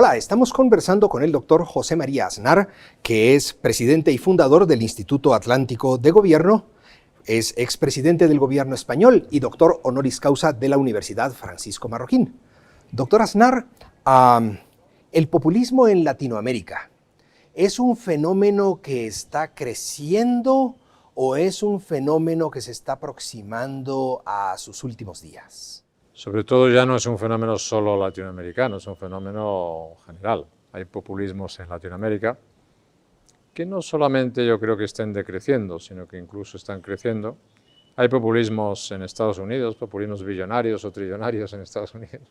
Hola, estamos conversando con el doctor José María Aznar, que es presidente y fundador del Instituto Atlántico de Gobierno, es expresidente del gobierno español y doctor honoris causa de la Universidad Francisco Marroquín. Doctor Aznar, el populismo en Latinoamérica, ¿es un fenómeno que está creciendo o es un fenómeno que se está aproximando a sus últimos días? Sobre todo ya no es un fenómeno solo latinoamericano, es un fenómeno general. Hay populismos en Latinoamérica que no solamente yo creo que estén decreciendo, sino que incluso están creciendo. Hay populismos en Estados Unidos, populismos billonarios o trillonarios en Estados Unidos.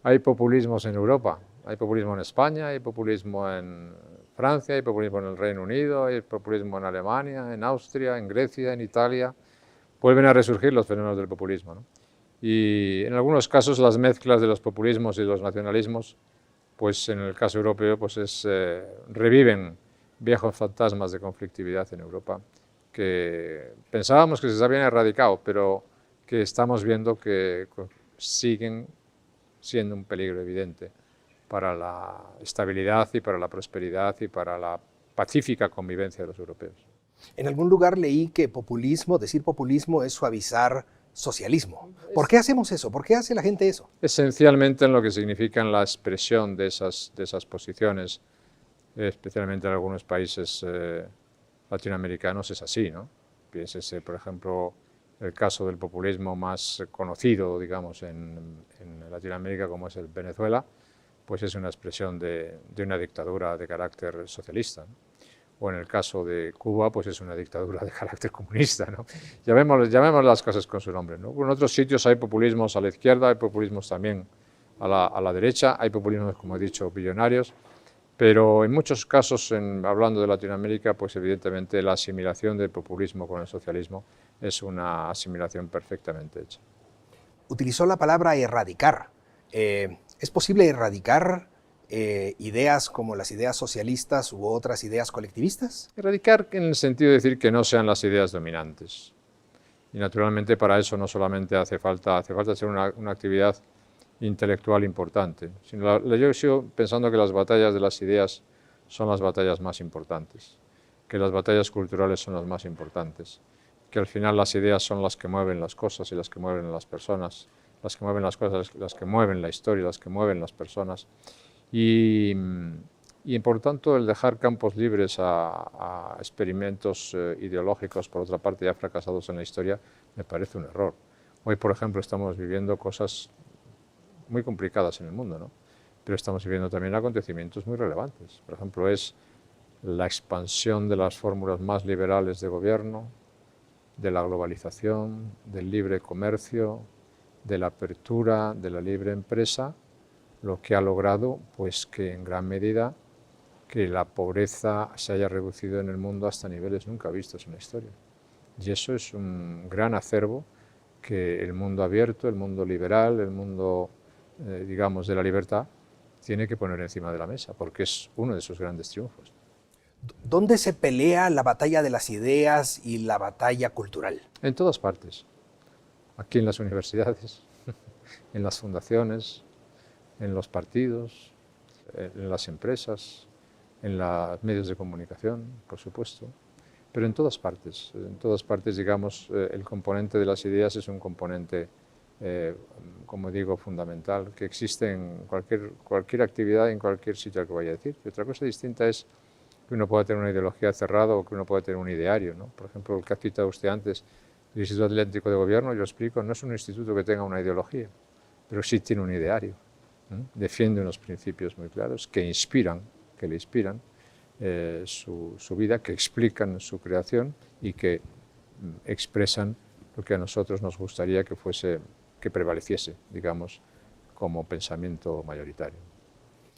Hay populismos en Europa, hay populismo en España, hay populismo en Francia, hay populismo en el Reino Unido, hay populismo en Alemania, en Austria, en Grecia, en Italia. Vuelven a resurgir los fenómenos del populismo, ¿no? Y en algunos casos las mezclas de los populismos y los nacionalismos, pues en el caso europeo, pues reviven viejos fantasmas de conflictividad en Europa que pensábamos que se habían erradicado, pero que estamos viendo que siguen siendo un peligro evidente para la estabilidad y para la prosperidad y para la pacífica convivencia de los europeos. En algún lugar leí que populismo, decir populismo es suavizar socialismo. ¿Por qué hacemos eso? ¿Por qué hace la gente eso? Esencialmente en lo que significan la expresión de esas posiciones, especialmente en algunos países latinoamericanos, es así, ¿no? Piénsese, por ejemplo, el caso del populismo más conocido, digamos, en Latinoamérica, como es el Venezuela, pues es una expresión de una dictadura de carácter socialista, ¿no? O en el caso de Cuba, pues es una dictadura de carácter comunista, ¿no? Llamemos las cosas con su nombre, ¿no? En otros sitios hay populismos a la izquierda, hay populismos también a la derecha, hay populismos, como he dicho, billonarios, pero en muchos casos, hablando de Latinoamérica, pues evidentemente la asimilación del populismo con el socialismo es una asimilación perfectamente hecha. Utilizó la palabra erradicar. ¿Es posible erradicar ideas como las ideas socialistas u otras ideas colectivistas? Erradicar en el sentido de decir que no sean las ideas dominantes. Y naturalmente para eso no solamente hace falta hacer una actividad intelectual importante, sino yo sigo pensando que las batallas de las ideas son las batallas más importantes, que las batallas culturales son las más importantes, que al final las ideas son las que mueven las cosas y las que mueven las personas, las que mueven las cosas, las que mueven la historia, las que mueven las personas. Y por tanto el dejar campos libres a experimentos ideológicos, por otra parte ya fracasados en la historia, me parece un error. Hoy, por ejemplo, estamos viviendo cosas muy complicadas en el mundo, ¿no? Pero estamos viviendo también acontecimientos muy relevantes. Por ejemplo, es la expansión de las fórmulas más liberales de gobierno, de la globalización, del libre comercio, de la apertura, de la libre empresa, lo que ha logrado pues que en gran medida que la pobreza se haya reducido en el mundo hasta niveles nunca vistos en la historia. Y eso es un gran acervo que el mundo abierto, el mundo liberal, el mundo, digamos, de la libertad, tiene que poner encima de la mesa, porque es uno de sus grandes triunfos. ¿Dónde se pelea la batalla de las ideas y la batalla cultural? En todas partes. Aquí en las universidades, en las fundaciones, en los partidos, en las empresas, en los medios de comunicación, por supuesto, pero en todas partes, digamos, el componente de las ideas es un componente, como digo, fundamental, que existe en cualquier actividad, en cualquier sitio al que vaya a decir. Y otra cosa distinta es que uno pueda tener una ideología cerrada o que uno pueda tener un ideario, ¿no? Por ejemplo, el que ha citado usted antes, el Instituto Atlántico de Gobierno, yo explico, no es un instituto que tenga una ideología, pero sí tiene un ideario. Defiende unos principios muy claros que le inspiran su vida, que explican su creación y que expresan lo que a nosotros nos gustaría que prevaleciese, digamos, como pensamiento mayoritario.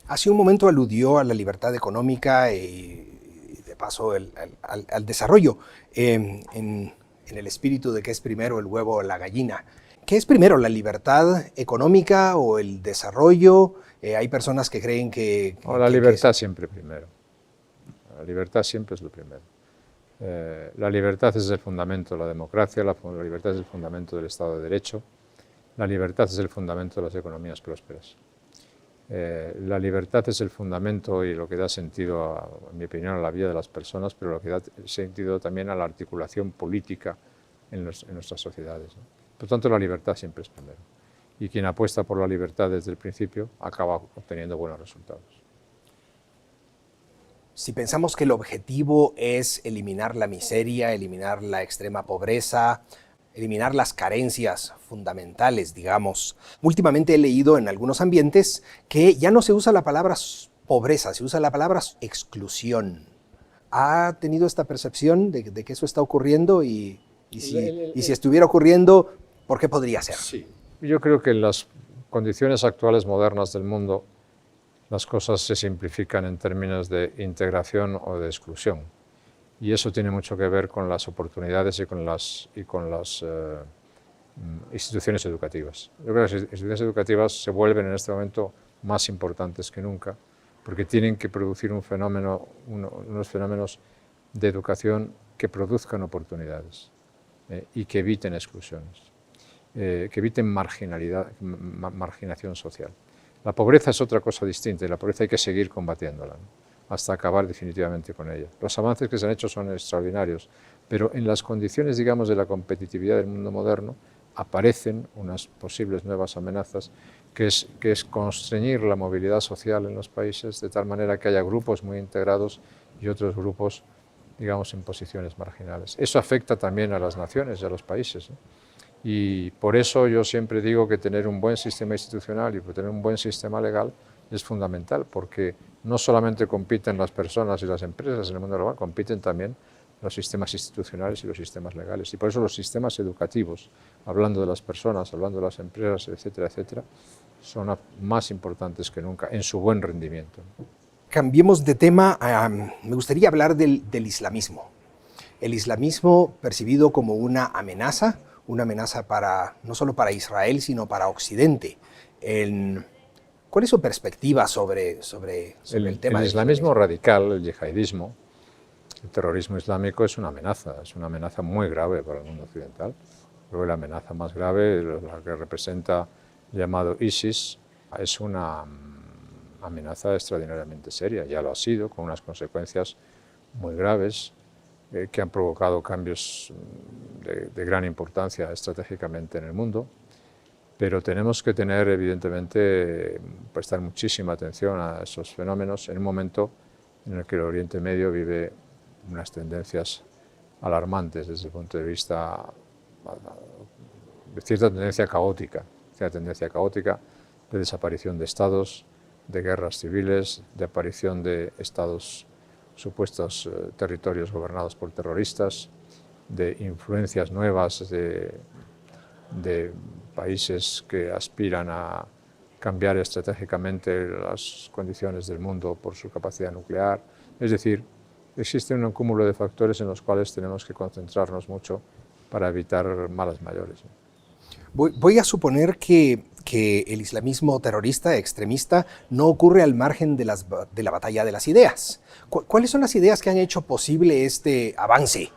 Hace un momento aludió a la libertad económica y de paso al desarrollo en el espíritu de que es primero el huevo o la gallina. ¿Qué es primero, la libertad económica o el desarrollo? Hay personas que creen que... La libertad siempre primero. La libertad siempre es lo primero. La libertad es el fundamento de la democracia, la libertad es el fundamento del Estado de Derecho, la libertad es el fundamento de las economías prósperas. La libertad es el fundamento y lo que da sentido, en mi opinión, a la vida de las personas, pero lo que da sentido también a la articulación política en nuestras sociedades, ¿no? Por tanto, la libertad siempre es primero. Y quien apuesta por la libertad desde el principio acaba obteniendo buenos resultados. Si pensamos que el objetivo es eliminar la miseria, eliminar la extrema pobreza, eliminar las carencias fundamentales, digamos. Últimamente he leído en algunos ambientes que ya no se usa la palabra pobreza, se usa la palabra exclusión. ¿Ha tenido esta percepción de que eso está ocurriendo? Y si estuviera ocurriendo, ¿por qué podría ser? Sí. Yo creo que en las condiciones actuales modernas del mundo las cosas se simplifican en términos de integración o de exclusión. Y eso tiene mucho que ver con las oportunidades y con las instituciones educativas. Yo creo que las instituciones educativas se vuelven en este momento más importantes que nunca, porque tienen que producir unos fenómenos de educación que produzcan oportunidades y que eviten exclusiones, que eviten marginación social. La pobreza es otra cosa distinta y la pobreza hay que seguir combatiéndola, ¿no?, hasta acabar definitivamente con ella. Los avances que se han hecho son extraordinarios, pero en las condiciones, digamos, de la competitividad del mundo moderno aparecen unas posibles nuevas amenazas, que es constreñir la movilidad social en los países de tal manera que haya grupos muy integrados y otros grupos, digamos, en posiciones marginales. Eso afecta también a las naciones y a los países, ¿no? Y por eso yo siempre digo que tener un buen sistema institucional y tener un buen sistema legal es fundamental, porque no solamente compiten las personas y las empresas en el mundo global, compiten también los sistemas institucionales y los sistemas legales. Y por eso los sistemas educativos, hablando de las personas, hablando de las empresas, etcétera, etcétera, son más importantes que nunca en su buen rendimiento. Cambiemos de tema. Me gustaría hablar del islamismo. El islamismo percibido como una amenaza no solo para Israel, sino para Occidente. ¿Cuál es su perspectiva sobre el tema? El islamismo radical, el yihadismo, el terrorismo islámico es una amenaza muy grave para el mundo occidental. Creo que la amenaza más grave, la que representa el llamado ISIS, es una amenaza extraordinariamente seria, ya lo ha sido, con unas consecuencias muy graves que han provocado cambios de gran importancia estratégicamente en el mundo. Pero tenemos que tener, evidentemente, prestar muchísima atención a esos fenómenos en un momento en el que el Oriente Medio vive unas tendencias alarmantes desde el punto de vista de cierta tendencia caótica de desaparición de estados, de guerras civiles, de aparición de estados, supuestos territorios gobernados por terroristas, de influencias nuevas de países que aspiran a cambiar estratégicamente las condiciones del mundo por su capacidad nuclear. Es decir, existe un cúmulo de factores en los cuales tenemos que concentrarnos mucho para evitar malas mayores. Voy a suponer que el islamismo terrorista, extremista, no ocurre al margen de la batalla de las ideas. ¿Cuáles son las ideas que han hecho posible este avance?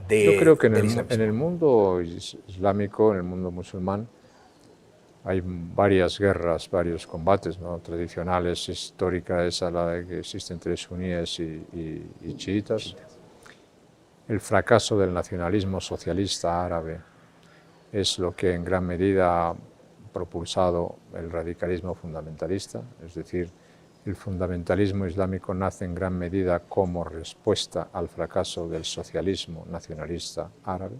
Yo creo que en el mundo islámico, en el mundo musulmán, hay varias guerras, varios combates, ¿no?, tradicionales. Histórica esa la que existe entre suníes y chiitas. El fracaso del nacionalismo socialista árabe es lo que en gran medida ha propulsado el radicalismo fundamentalista, es decir, el fundamentalismo islámico nace en gran medida como respuesta al fracaso del socialismo nacionalista árabe,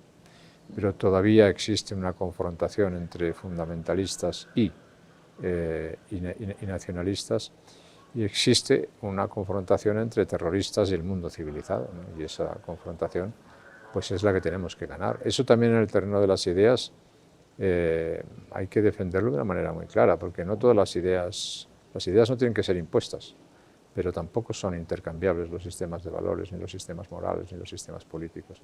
pero todavía existe una confrontación entre fundamentalistas y nacionalistas, y existe una confrontación entre terroristas y el mundo civilizado, ¿no? Y esa confrontación pues es la que tenemos que ganar. Eso también en el terreno de las ideas hay que defenderlo de una manera muy clara, porque no todas las ideas no tienen que ser impuestas, pero tampoco son intercambiables los sistemas de valores, ni los sistemas morales, ni los sistemas políticos.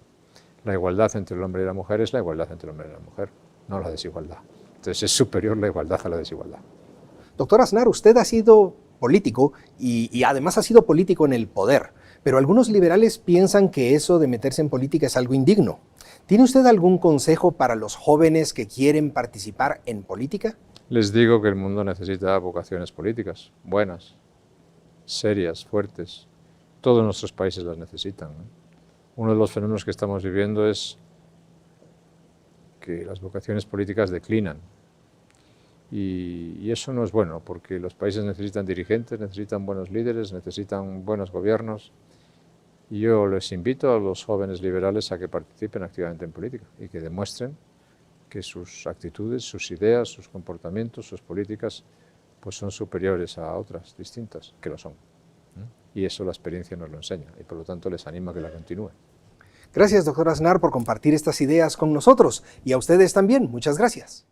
La igualdad entre el hombre y la mujer es la igualdad entre el hombre y la mujer, no la desigualdad. Entonces es superior la igualdad a la desigualdad. Doctor Aznar, usted ha sido político y además ha sido político en el poder, pero algunos liberales piensan que eso de meterse en política es algo indigno. ¿Tiene usted algún consejo para los jóvenes que quieren participar en política? les digo que el mundo necesita vocaciones políticas, buenas, serias, fuertes. Todos nuestros países las necesitan, ¿no? Uno de los fenómenos que estamos viviendo es que las vocaciones políticas declinan. Y eso no es bueno, porque los países necesitan dirigentes, necesitan buenos líderes, necesitan buenos gobiernos. Y yo les invito a los jóvenes liberales a que participen activamente en política y que demuestren que sus actitudes, sus ideas, sus comportamientos, sus políticas, pues son superiores a otras distintas, que lo son. Y eso la experiencia nos lo enseña, y por lo tanto les animo a que la continúen. Gracias, doctor Aznar, por compartir estas ideas con nosotros, y a ustedes también. Muchas gracias.